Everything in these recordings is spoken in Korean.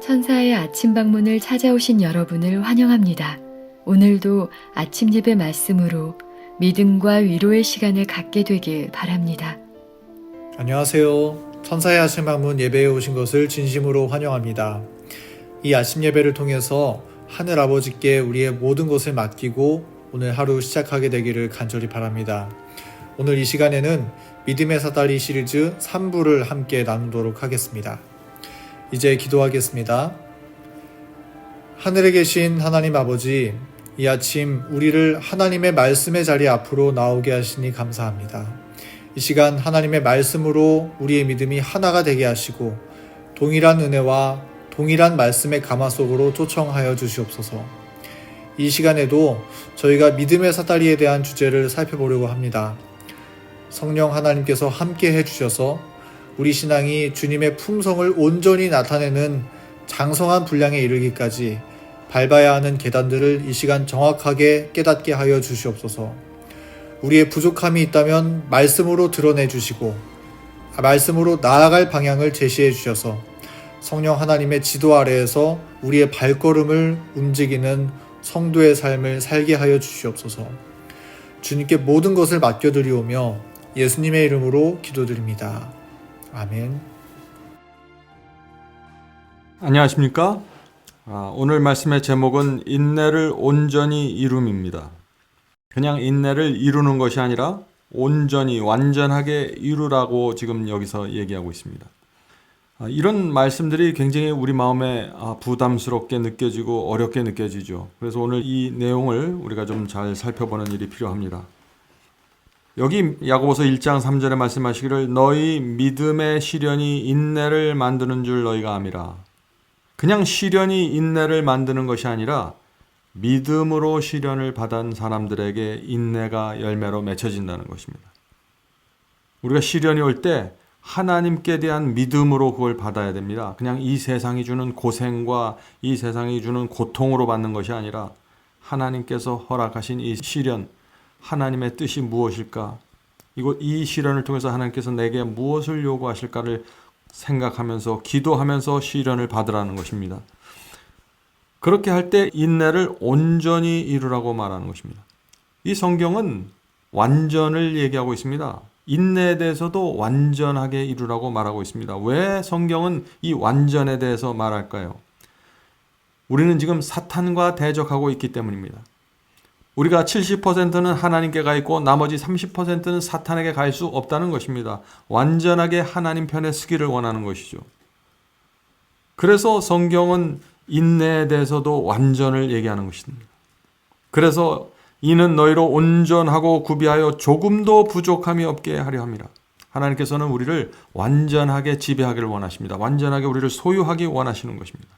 천사의 아침 방문을 찾아오신 여러분을 환영합니다. 오늘도 아침 예배 말씀으로 믿음과 위로의 시간을 갖게 되길 바랍니다. 안녕하세요. 천사의 아침 방문 예배에 오신 것을 진심으로 환영합니다. 이 아침 예배를 통해서 하늘 아버지께 우리의 모든 것을 맡기고 오늘 하루 시작하게 되기를 간절히 바랍니다. 오늘 이 시간에는 믿음의 사다리 시리즈 3부를 함께 나누도록 하겠습니다. 이제 기도하겠습니다. 하늘에 계신 하나님 아버지, 이 아침 우리를 하나님의 말씀의 자리 앞으로 나오게 하시니 감사합니다. 이 시간 하나님의 말씀으로 우리의 믿음이 하나가 되게 하시고 동일한 은혜와 동일한 말씀의 가마 속으로 초청하여 주시옵소서. 이 시간에도 저희가 믿음의 사다리에 대한 주제를 살펴보려고 합니다. 성령 하나님께서 함께 해주셔서 우리 신앙이 주님의 품성을 온전히 나타내는 장성한 분량에 이르기까지 밟아야 하는 계단들을 이 시간 정확하게 깨닫게 하여 주시옵소서. 우리의 부족함이 있다면 말씀으로 드러내 주시고 말씀으로 나아갈 방향을 제시해 주셔서 성령 하나님의 지도 아래에서 우리의 발걸음을 움직이는 성도의 삶을 살게 하여 주시옵소서. 주님께 모든 것을 맡겨드리오며 예수님의 이름으로 기도드립니다. 아멘. 안녕하십니까? 오늘 말씀의 제목은 인내를 온전히 이룸입니다. 그냥 인내를 이루는 것이 아니라 온전히 완전하게 이루라고 지금 여기서 얘기하고 있습니다. 이런 말씀들이 굉장히 우리 마음에 부담스럽게 느껴지고 어렵게 느껴지죠. 그래서 오늘 이 내용을 우리가 좀 잘 살펴보는 일이 필요합니다. 여기 야고보서 1장 3절에 말씀하시기를 너희 믿음의 시련이 인내를 만드는 줄 너희가 암이라. 그냥 시련이 인내를 만드는 것이 아니라 믿음으로 시련을 받은 사람들에게 인내가 열매로 맺혀진다는 것입니다. 우리가 시련이 올 때 하나님께 대한 믿음으로 그걸 받아야 됩니다. 그냥 이 세상이 주는 고생과 이 세상이 주는 고통으로 받는 것이 아니라 하나님께서 허락하신 이 시련, 하나님의 뜻이 무엇일까? 이 시련을 통해서 하나님께서 내게 무엇을 요구하실까를 생각하면서 기도하면서 시련을 받으라는 것입니다. 그렇게 할 때 인내를 온전히 이루라고 말하는 것입니다. 이 성경은 완전을 얘기하고 있습니다. 인내에 대해서도 완전하게 이루라고 말하고 있습니다. 왜 성경은 이 완전에 대해서 말할까요? 우리는 지금 사탄과 대적하고 있기 때문입니다. 우리가 70%는 하나님께 가 있고 나머지 30%는 사탄에게 갈 수 없다는 것입니다. 완전하게 하나님 편에 서기를 원하는 것이죠. 그래서 성경은 인내에 대해서도 완전을 얘기하는 것입니다. 그래서 이는 너희로 온전하고 구비하여 조금도 부족함이 없게 하려 함이라. 하나님께서는 우리를 완전하게 지배하기를 원하십니다. 완전하게 우리를 소유하기 원하시는 것입니다.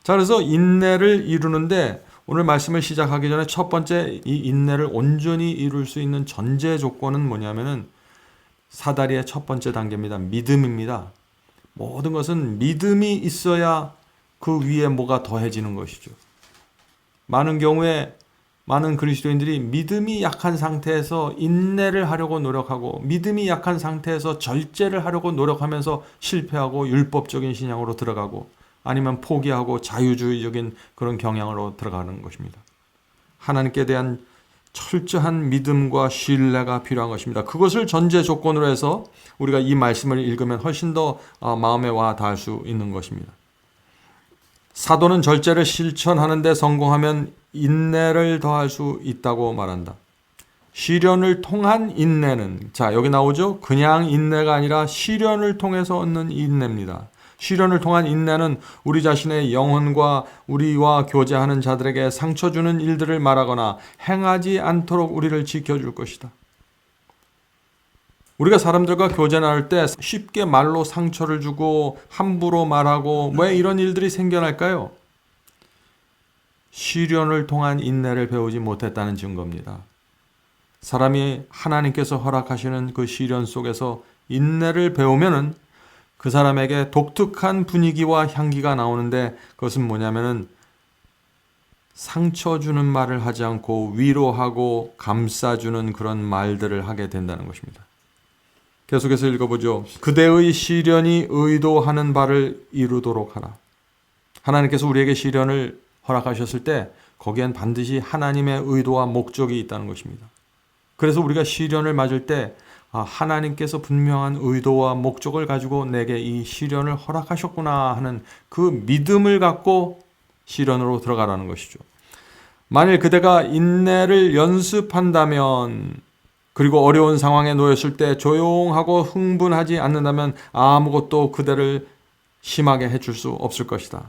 자, 그래서 인내를 이루는데 오늘 말씀을 시작하기 전에 첫 번째 이 인내를 온전히 이룰 수 있는 전제 조건은 뭐냐면은 사다리의 첫 번째 단계입니다. 믿음입니다. 모든 것은 믿음이 있어야 그 위에 뭐가 더해지는 것이죠. 많은 경우에 많은 그리스도인들이 믿음이 약한 상태에서 인내를 하려고 노력하고 믿음이 약한 상태에서 절제를 하려고 노력하면서 실패하고 율법적인 신앙으로 들어가고 아니면 포기하고 자유주의적인 그런 경향으로 들어가는 것입니다. 하나님께 대한 철저한 믿음과 신뢰가 필요한 것입니다. 그것을 전제 조건으로 해서 우리가 이 말씀을 읽으면 훨씬 더 마음에 와 닿을 수 있는 것입니다. 사도는 절제를 실천하는 데 성공하면 인내를 더할 수 있다고 말한다. 시련을 통한 인내는, 자, 여기 나오죠? 그냥 인내가 아니라 시련을 통해서 얻는 인내입니다. 시련을 통한 인내는 우리 자신의 영혼과 우리와 교제하는 자들에게 상처 주는 일들을 말하거나 행하지 않도록 우리를 지켜줄 것이다. 우리가 사람들과 교제 나눌 때 쉽게 말로 상처를 주고 함부로 말하고 왜 이런 일들이 생겨날까요? 시련을 통한 인내를 배우지 못했다는 증거입니다. 사람이 하나님께서 허락하시는 그 시련 속에서 인내를 배우면은 그 사람에게 독특한 분위기와 향기가 나오는데 그것은 뭐냐면은 상처 주는 말을 하지 않고 위로하고 감싸주는 그런 말들을 하게 된다는 것입니다. 계속해서 읽어보죠. 그대의 시련이 의도하는 바를 이루도록 하라. 하나님께서 우리에게 시련을 허락하셨을 때 거기엔 반드시 하나님의 의도와 목적이 있다는 것입니다. 그래서 우리가 시련을 맞을 때 하나님께서 분명한 의도와 목적을 가지고 내게 이 시련을 허락하셨구나 하는 그 믿음을 갖고 시련으로 들어가라는 것이죠. 만일 그대가 인내를 연습한다면, 그리고 어려운 상황에 놓였을 때 조용하고 흥분하지 않는다면 아무것도 그대를 심하게 해줄 수 없을 것이다.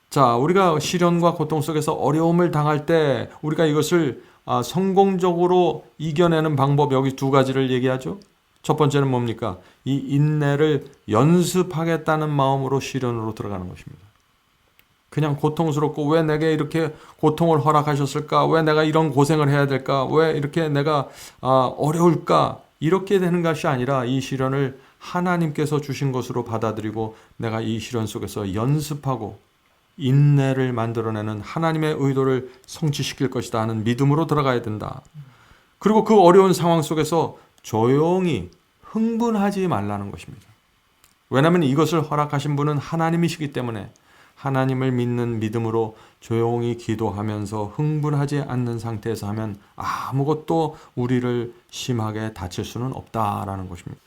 자, 우리가 시련과 고통 속에서 어려움을 당할 때 우리가 이것을 성공적으로 이겨내는 방법, 여기 두 가지를 얘기하죠. 첫 번째는 뭡니까? 이 인내를 연습하겠다는 마음으로 시련으로 들어가는 것입니다. 그냥 고통스럽고 왜 내게 이렇게 고통을 허락하셨을까? 왜 내가 이런 고생을 해야 될까? 왜 이렇게 내가 어려울까? 이렇게 되는 것이 아니라 이 시련을 하나님께서 주신 것으로 받아들이고 내가 이 시련 속에서 연습하고 인내를 만들어내는 하나님의 의도를 성취시킬 것이다 하는 믿음으로 들어가야 된다. 그리고 그 어려운 상황 속에서 조용히 흥분하지 말라는 것입니다. 왜냐하면 이것을 허락하신 분은 하나님이시기 때문에 하나님을 믿는 믿음으로 조용히 기도하면서 흥분하지 않는 상태에서 하면 아무것도 우리를 심하게 다칠 수는 없다라는 것입니다.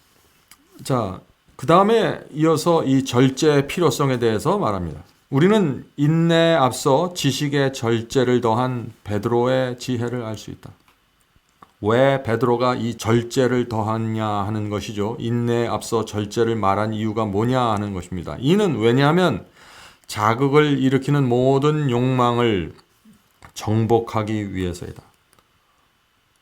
자, 그 다음에 이어서 이 절제의 필요성에 대해서 말합니다. 우리는 인내에 앞서 지식의 절제를 더한 베드로의 지혜를 알 수 있다. 왜 베드로가 이 절제를 더하냐 하는 것이죠. 인내에 앞서 절제를 말한 이유가 뭐냐 하는 것입니다. 이는 왜냐하면 자극을 일으키는 모든 욕망을 정복하기 위해서이다.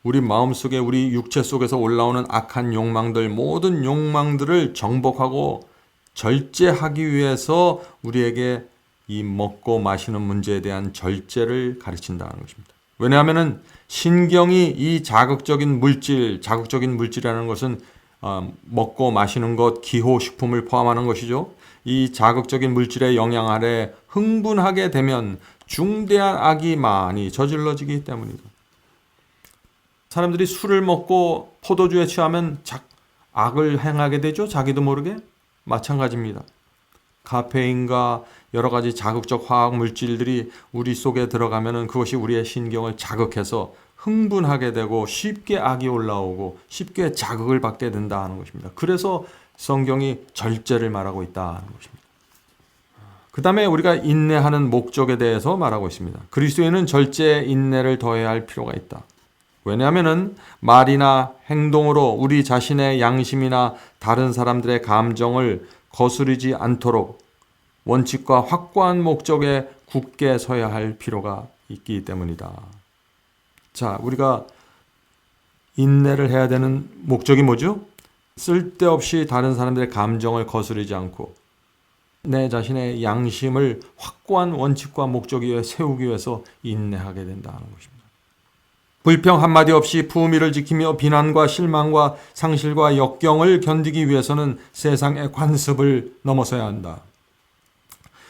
우리 마음속에, 우리 육체 속에서 올라오는 악한 욕망들, 모든 욕망들을 정복하고 절제하기 위해서 우리에게 이 먹고 마시는 문제에 대한 절제를 가르친다는 것입니다. 왜냐하면 신경이 이 자극적인 물질이라는 것은 먹고 마시는 것, 기호식품을 포함하는 것이죠. 이 자극적인 물질의 영향 아래 흥분하게 되면 중대한 악이 많이 저질러지기 때문이다. 사람들이 술을 먹고 포도주에 취하면 악을 행하게 되죠. 자기도 모르게. 마찬가지입니다. 카페인과 여러 가지 자극적 화학 물질들이 우리 속에 들어가면 그것이 우리의 신경을 자극해서 흥분하게 되고 쉽게 악이 올라오고 쉽게 자극을 받게 된다 하는 것입니다. 그래서 성경이 절제를 말하고 있다는 것입니다. 그 다음에 우리가 인내하는 목적에 대해서 말하고 있습니다. 그리스도인은 절제에 인내를 더해야 할 필요가 있다. 왜냐하면 말이나 행동으로 우리 자신의 양심이나 다른 사람들의 감정을 거스르지 않도록 원칙과 확고한 목적에 굳게 서야 할 필요가 있기 때문이다. 자, 우리가 인내를 해야 되는 목적이 뭐죠? 쓸데없이 다른 사람들의 감정을 거스르지 않고 내 자신의 양심을 확고한 원칙과 목적 위에 세우기 위해서 인내하게 된다는 것입니다. 불평 한마디 없이 품위를 지키며 비난과 실망과 상실과 역경을 견디기 위해서는 세상의 관습을 넘어서야 한다.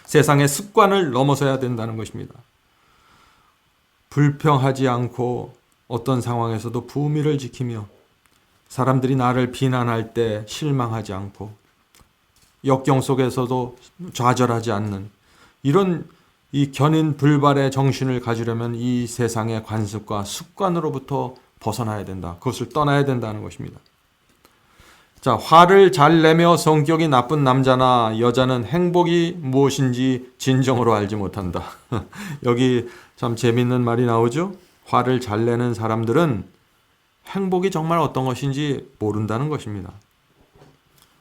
세상의 습관을 넘어서야 된다는 것입니다. 불평하지 않고 어떤 상황에서도 품위를 지키며 사람들이 나를 비난할 때 실망하지 않고 역경 속에서도 좌절하지 않는 이런 이 견인 불발의 정신을 가지려면 이 세상의 관습과 습관으로부터 벗어나야 된다. 그것을 떠나야 된다는 것입니다. 자, 화를 잘 내며 성격이 나쁜 남자나 여자는 행복이 무엇인지 진정으로 알지 못한다. 여기 참 재밌는 말이 나오죠. 화를 잘 내는 사람들은 행복이 정말 어떤 것인지 모른다는 것입니다.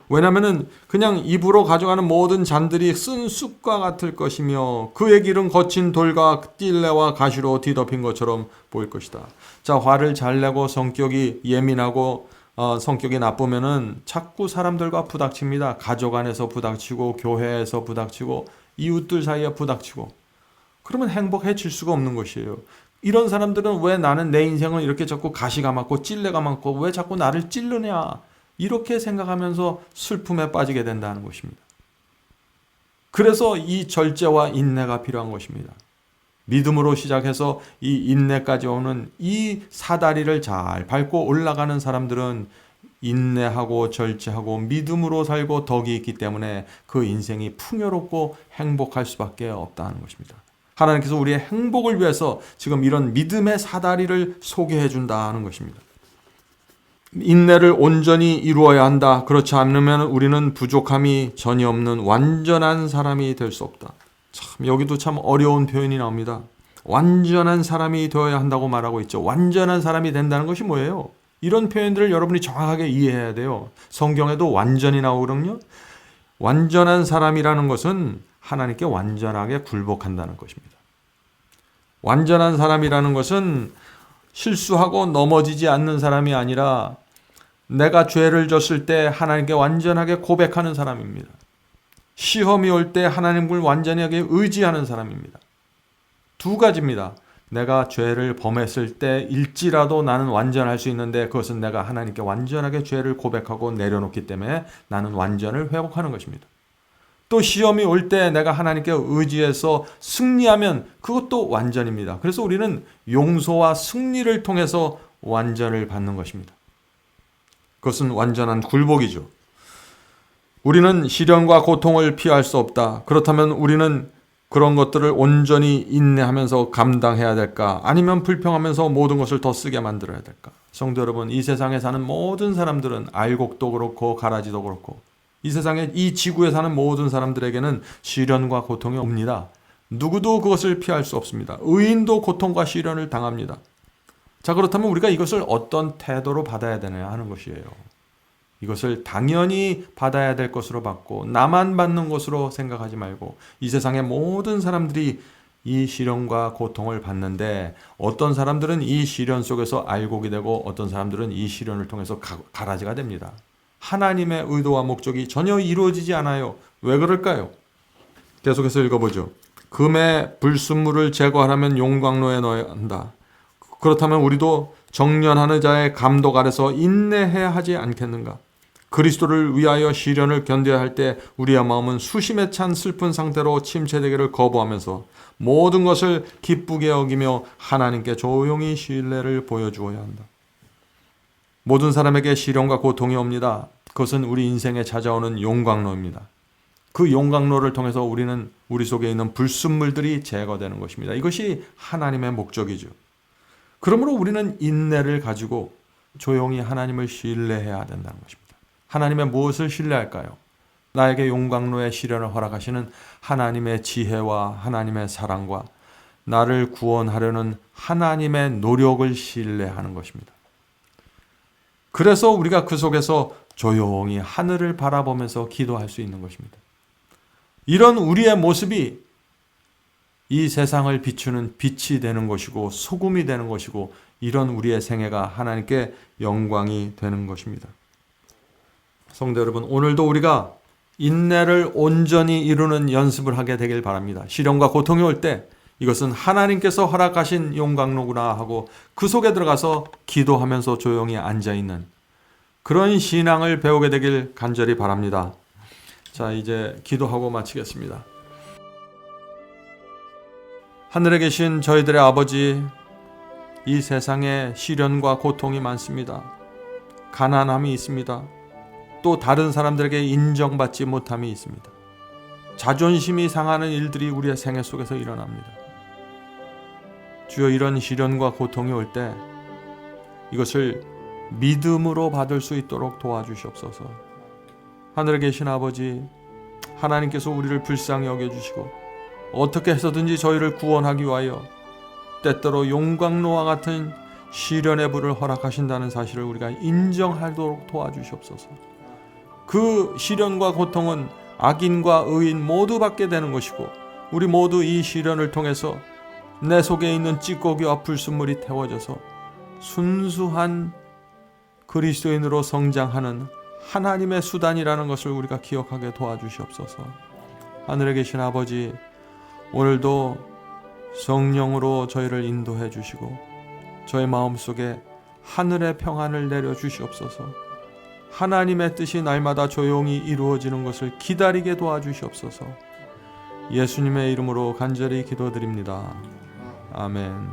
왜냐하면 그냥 입으로 가져가는 모든 잔들이 쓴 쑥과 같을 것이며 그의 길은 거친 돌과 띨레와 가시로 뒤덮인 것처럼 보일 것이다. 자, 화를 잘 내고 성격이 예민하고 성격이 나쁘면은 자꾸 사람들과 부닥칩니다. 가족 안에서 부닥치고 교회에서 부닥치고 이웃들 사이에 부닥치고 그러면 행복해질 수가 없는 것이에요. 이런 사람들은 왜 나는 내 인생을 이렇게 자꾸 가시가 많고 찔레가 많고 왜 자꾸 나를 찌르냐 이렇게 생각하면서 슬픔에 빠지게 된다는 것입니다. 그래서 이 절제와 인내가 필요한 것입니다. 믿음으로 시작해서 이 인내까지 오는 이 사다리를 잘 밟고 올라가는 사람들은 인내하고 절제하고 믿음으로 살고 덕이 있기 때문에 그 인생이 풍요롭고 행복할 수밖에 없다는 것입니다. 하나님께서 우리의 행복을 위해서 지금 이런 믿음의 사다리를 소개해 준다는 것입니다. 인내를 온전히 이루어야 한다. 그렇지 않으면 우리는 부족함이 전혀 없는 완전한 사람이 될 수 없다. 참 여기도 참 어려운 표현이 나옵니다. 완전한 사람이 되어야 한다고 말하고 있죠. 완전한 사람이 된다는 것이 뭐예요? 이런 표현들을 여러분이 정확하게 이해해야 돼요. 성경에도 완전히 나오거든요. 완전한 사람이라는 것은 하나님께 완전하게 굴복한다는 것입니다. 완전한 사람이라는 것은 실수하고 넘어지지 않는 사람이 아니라 내가 죄를 졌을 때 하나님께 완전하게 고백하는 사람입니다. 시험이 올 때 하나님을 완전하게 의지하는 사람입니다. 두 가지입니다. 내가 죄를 범했을 때 일지라도 나는 완전할 수 있는데 그것은 내가 하나님께 완전하게 죄를 고백하고 내려놓기 때문에 나는 완전을 회복하는 것입니다. 또 시험이 올 때 내가 하나님께 의지해서 승리하면 그것도 완전입니다. 그래서 우리는 용서와 승리를 통해서 완전을 받는 것입니다. 그것은 완전한 굴복이죠. 우리는 시련과 고통을 피할 수 없다. 그렇다면 우리는 그런 것들을 온전히 인내하면서 감당해야 될까? 아니면 불평하면서 모든 것을 더 쓰게 만들어야 될까? 성도 여러분, 이 세상에 사는 모든 사람들은 알곡도 그렇고 가라지도 그렇고 이 세상에 이 지구에 사는 모든 사람들에게는 시련과 고통이 옵니다. 누구도 그것을 피할 수 없습니다. 의인도 고통과 시련을 당합니다. 자, 그렇다면 우리가 이것을 어떤 태도로 받아야 되느냐 하는 것이에요. 이것을 당연히 받아야 될 것으로 받고 나만 받는 것으로 생각하지 말고 이 세상의 모든 사람들이 이 시련과 고통을 받는데 어떤 사람들은 이 시련 속에서 알곡이 되고 어떤 사람들은 이 시련을 통해서 가라지가 됩니다. 하나님의 의도와 목적이 전혀 이루어지지 않아요. 왜 그럴까요? 계속해서 읽어보죠. 금의 불순물을 제거하려면 용광로에 넣어야 한다. 그렇다면 우리도 정련하는 자의 감독 아래서 인내해야 하지 않겠는가? 그리스도를 위하여 시련을 견뎌야 할 때 우리의 마음은 수심에 찬 슬픈 상태로 침체되기를 거부하면서 모든 것을 기쁘게 여기며 하나님께 조용히 신뢰를 보여주어야 한다. 모든 사람에게 시련과 고통이 옵니다. 그것은 우리 인생에 찾아오는 용광로입니다. 그 용광로를 통해서 우리는 우리 속에 있는 불순물들이 제거되는 것입니다. 이것이 하나님의 목적이죠. 그러므로 우리는 인내를 가지고 조용히 하나님을 신뢰해야 된다는 것입니다. 하나님의 무엇을 신뢰할까요? 나에게 용광로의 시련을 허락하시는 하나님의 지혜와 하나님의 사랑과 나를 구원하려는 하나님의 노력을 신뢰하는 것입니다. 그래서 우리가 그 속에서 조용히 하늘을 바라보면서 기도할 수 있는 것입니다. 이런 우리의 모습이 이 세상을 비추는 빛이 되는 것이고 소금이 되는 것이고 이런 우리의 생애가 하나님께 영광이 되는 것입니다. 성도 여러분, 오늘도 우리가 인내를 온전히 이루는 연습을 하게 되길 바랍니다. 시련과 고통이 올 때 이것은 하나님께서 허락하신 용광로구나 하고 그 속에 들어가서 기도하면서 조용히 앉아있는 그런 신앙을 배우게 되길 간절히 바랍니다. 자, 이제 기도하고 마치겠습니다. 하늘에 계신 저희들의 아버지, 이 세상에 시련과 고통이 많습니다. 가난함이 있습니다. 또 다른 사람들에게 인정받지 못함이 있습니다. 자존심이 상하는 일들이 우리의 생애 속에서 일어납니다. 주여, 이런 시련과 고통이 올 때 이것을 믿음으로 받을 수 있도록 도와주시옵소서. 하늘에 계신 아버지, 하나님께서 우리를 불쌍히 여겨주시고 어떻게 해서든지 저희를 구원하기 위하여 때때로 용광로와 같은 시련의 불을 허락하신다는 사실을 우리가 인정하도록 도와주시옵소서. 그 시련과 고통은 악인과 의인 모두 받게 되는 것이고 우리 모두 이 시련을 통해서 내 속에 있는 찌꺼기와 불순물이 태워져서 순수한 그리스도인으로 성장하는 하나님의 수단이라는 것을 우리가 기억하게 도와주시옵소서. 하늘에 계신 아버지, 오늘도 성령으로 저희를 인도해 주시고 저희 마음속에 하늘의 평안을 내려주시옵소서. 하나님의 뜻이 날마다 조용히 이루어지는 것을 기다리게 도와주시옵소서. 예수님의 이름으로 간절히 기도드립니다. 아멘.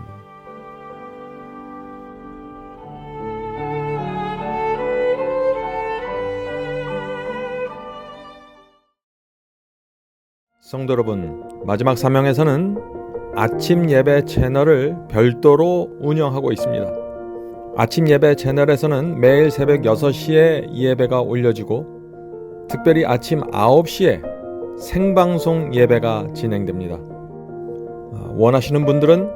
성도 여러분, 마지막 사명에서는 아침 예배 채널을 별도로 운영하고 있습니다. 아침 예배 채널에서는 매일 새벽 6시에 예배가 올려지고 특별히 아침 9시에 생방송 예배가 진행됩니다. 원하시는 분들은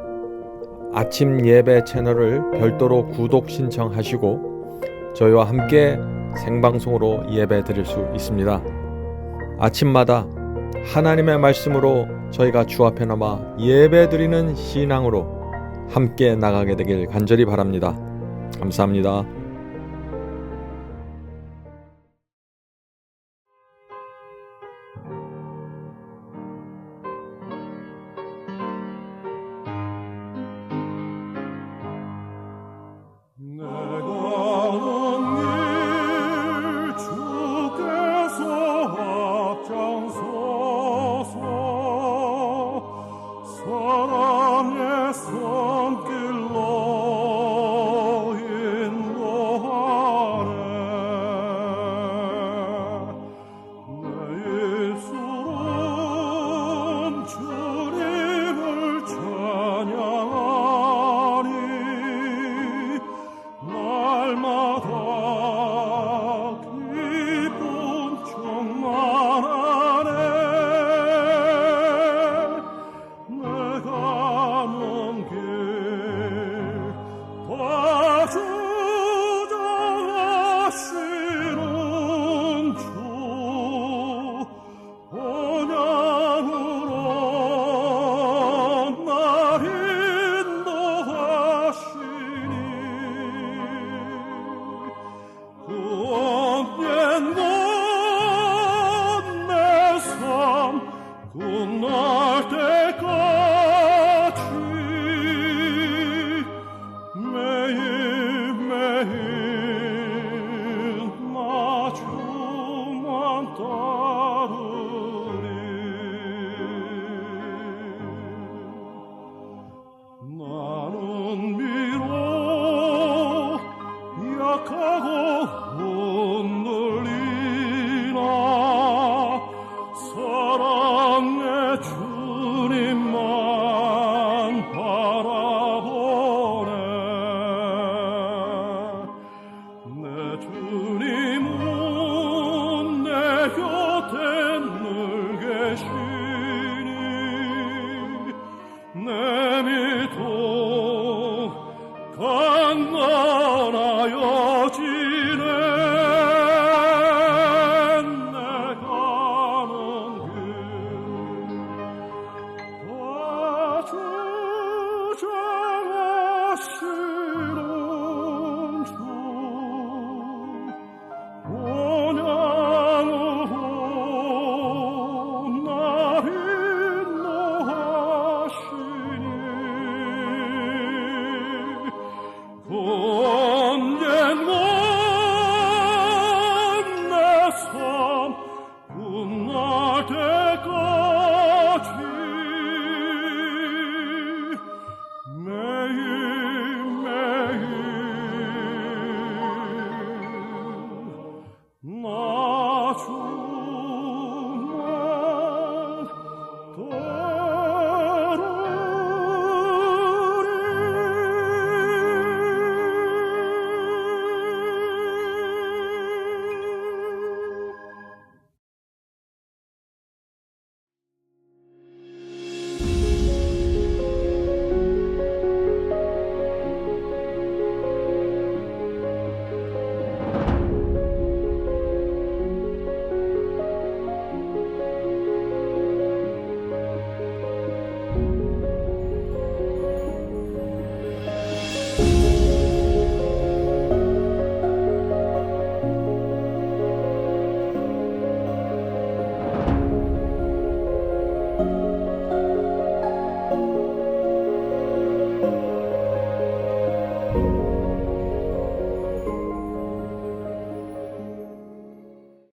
아침 예배 채널을 별도로 구독 신청하시고 저희와 함께 생방송으로 예배 드릴 수 있습니다. 아침마다 하나님의 말씀으로 저희가 주 앞에 나와 예배 드리는 신앙으로 함께 나가게 되길 간절히 바랍니다. 감사합니다.